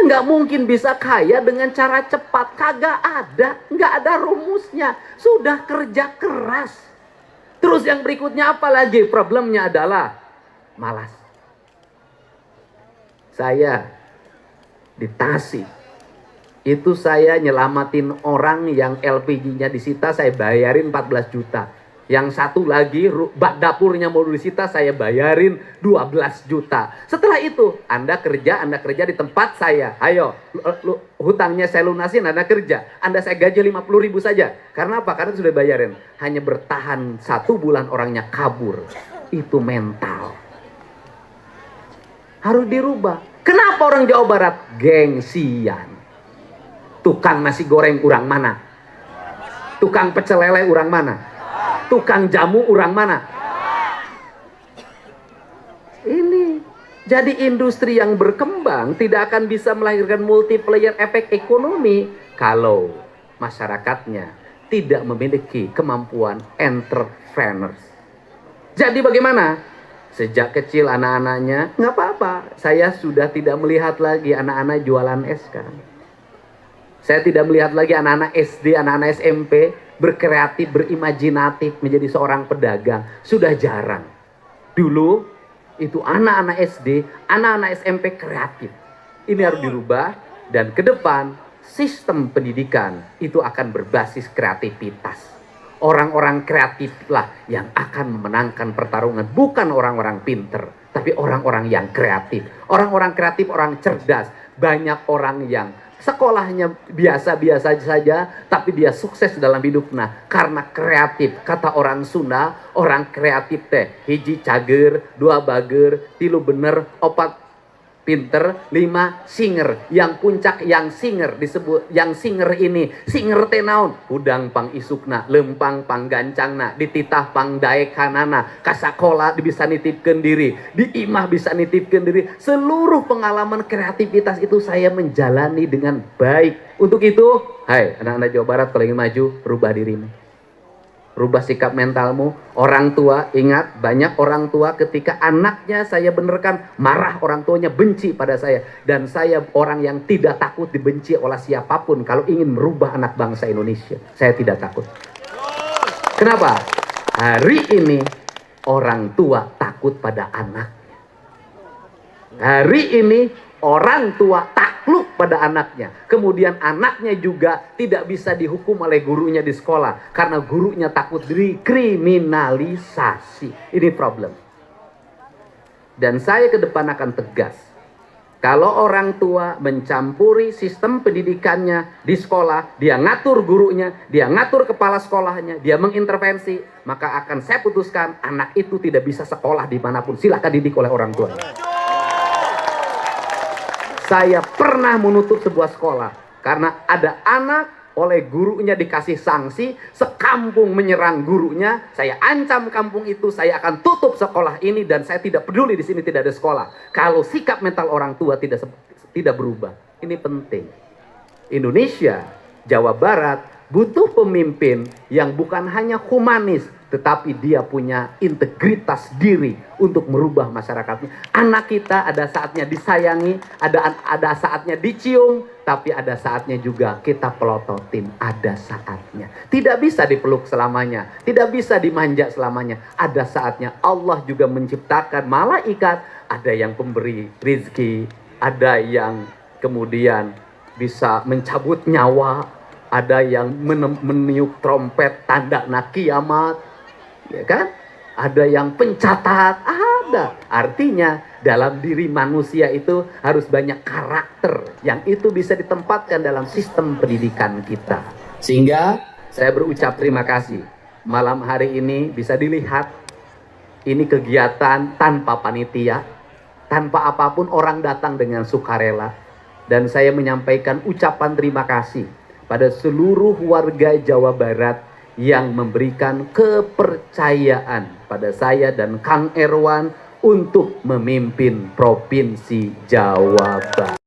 nggak mungkin bisa kaya dengan cara cepat. Kagak ada, nggak ada rumusnya. Sudah kerja keras. Terus yang berikutnya apa lagi? Problemnya adalah malas. Saya di Tasik, itu saya nyelamatin orang yang LPG-nya disita, saya bayarin 14 juta. Yang satu lagi bak dapurnya mau disita, saya bayarin 12 juta. Setelah itu Anda kerja di tempat saya. Ayo, hutangnya saya lunasin, Anda kerja. Anda saya gaji 50.000 saja. Karena apa? Karena sudah bayarin. Hanya bertahan 1 bulan orangnya kabur. Itu mental. Harus dirubah. Kenapa orang Jawa Barat? Gengsian. Tukang nasi goreng urang mana? Tukang pecel lele urang mana? Tukang jamu urang mana? Ini jadi industri yang berkembang tidak akan bisa melahirkan multiplier efek ekonomi kalau masyarakatnya tidak memiliki kemampuan entrepreneurs. Jadi bagaimana? Sejak kecil anak-anaknya, nggak apa-apa. Saya sudah tidak melihat lagi anak-anak jualan es sekarang. Saya tidak melihat lagi anak-anak SD, anak-anak SMP berkreatif, berimajinatif menjadi seorang pedagang. Sudah jarang. Dulu itu anak-anak SD, anak-anak SMP kreatif. Ini harus dirubah dan ke depan sistem pendidikan itu akan berbasis kreativitas. Orang-orang kreatiflah yang akan memenangkan pertarungan, bukan orang-orang pinter, tapi orang-orang yang kreatif. Orang-orang kreatif, orang cerdas. Banyak orang yang sekolahnya biasa-biasa saja, tapi dia sukses dalam hidup. Nah, karena kreatif. Kata orang Sunda, orang kreatif teh hiji cager, 2 bager, 3 bener, 4 pinter, 5 singer. Yang puncak yang singer disebut, yang singer ini singer teh naon? Hudang pang isukna, lempang pang gancangna, dititah pang daekanana, kasakola bisa nitipkeun diri, di imah bisa nitipkeun diri. Seluruh pengalaman kreativitas itu saya menjalani dengan baik. Untuk itu, hai anak-anak Jawa Barat, kalau ingin maju, rubah dirimu. Rubah sikap mentalmu. Orang tua, ingat, banyak orang tua ketika anaknya saya benerkan, marah orang tuanya, benci pada saya. Dan saya orang yang tidak takut dibenci oleh siapapun kalau ingin merubah anak bangsa Indonesia. Saya tidak takut. Kenapa? Hari ini orang tua takut pada anaknya. Hari ini orang tua takluk pada anaknya. Kemudian anaknya juga tidak bisa dihukum oleh gurunya di sekolah. Karena gurunya takut dikriminalisasi. Ini problem. Dan saya ke depan akan tegas. Kalau orang tua mencampuri sistem pendidikannya di sekolah, dia ngatur gurunya, dia ngatur kepala sekolahnya, dia mengintervensi, maka akan saya putuskan anak itu tidak bisa sekolah dimanapun. Silakan didik oleh orang tua. Saya pernah menutup sebuah sekolah karena ada anak oleh gurunya dikasih sanksi, sekampung menyerang gurunya. Saya ancam kampung itu, saya akan tutup sekolah ini dan saya tidak peduli di sini tidak ada sekolah. Kalau sikap mental orang tua tidak berubah, ini penting. Indonesia, Jawa Barat butuh pemimpin yang bukan hanya humanis, tetapi dia punya integritas diri untuk merubah masyarakatnya. Anak kita ada saatnya disayangi, ada saatnya dicium, tapi ada saatnya juga kita pelototin. Ada saatnya. Tidak bisa dipeluk selamanya, tidak bisa dimanja selamanya. Ada saatnya Allah juga menciptakan malaikat, ada yang pemberi rizki, ada yang kemudian bisa mencabut nyawa, ada yang meniup trompet tanda kiamat, ya kan? Ada yang pencatat, ada. Artinya dalam diri manusia itu harus banyak karakter yang itu bisa ditempatkan dalam sistem pendidikan kita. Sehingga saya berucap terima kasih. Malam hari ini bisa dilihat ini kegiatan tanpa panitia, tanpa apapun, orang datang dengan sukarela. Dan saya menyampaikan ucapan terima kasih pada seluruh warga Jawa Barat yang memberikan kepercayaan pada saya dan Kang Erwan untuk memimpin Provinsi Jawa Barat.